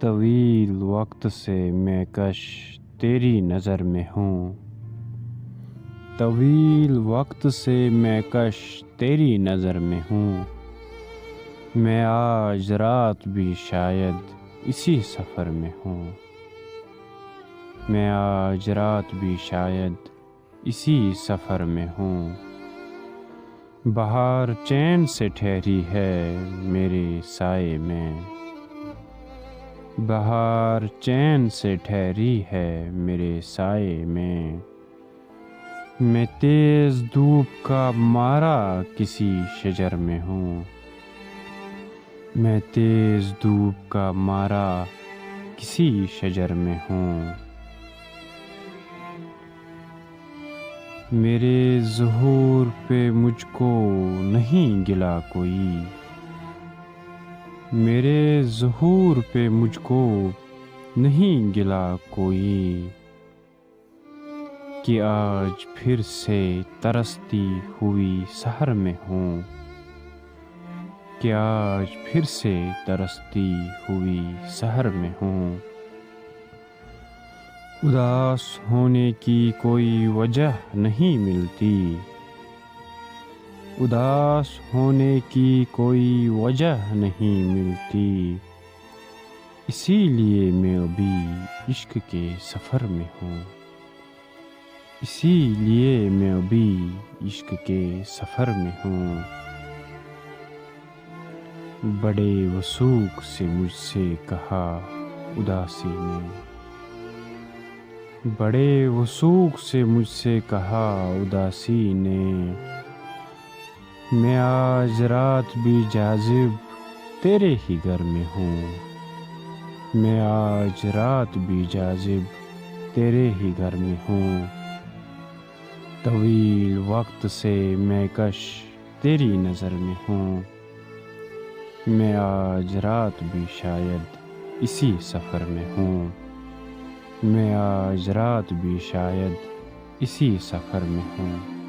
طویل وقت سے میں کش تیری نظر میں ہوں، طویل وقت سے میں کش تیری نظر میں ہوں، میں آج رات بھی شاید اسی سفر میں ہوں، میں آج رات بھی شاید اسی سفر میں ہوں۔ بہار چین سے ٹھہری ہے میرے سائے میں، بہار چین سے ٹھہری ہے میرے سائے میں تیز دھوپ کا مارا کسی شجر میں ہوں، میں تیز دھوپ کا مارا کسی شجر میں ہوں۔ میرے ظہور پہ مجھ کو نہیں گلا کوئی، میرے ظہور پہ مجھ کو نہیں گلا کوئی، کہ آج پھر سے ترستی ہوئی سحر میں ہوں، کہ آج پھر سے ترستی ہوئی سحر میں ہوں۔ اداس ہونے کی کوئی وجہ نہیں ملتی، اداس ہونے کی کوئی وجہ نہیں ملتی، اسی لیے میں ابھی عشق کے سفر میں ہوں، اسی لیے میں ابھی عشق کے سفر میں ہوں۔ بڑے وثوق سے مجھ سے کہا اداسی نے، بڑے وثوق سے مجھ سے کہا اداسی نے، میں آج رات بھی جاذب تیرے ہی گھر میں ہوں، میں آج رات بھی جاذب تیرے ہی گھر میں ہوں۔ طویل وقت سے میں کش تیری نظر میں ہوں، میں آج رات بھی شاید اسی سفر میں ہوں، میں آج رات بھی شاید اسی سفر میں ہوں۔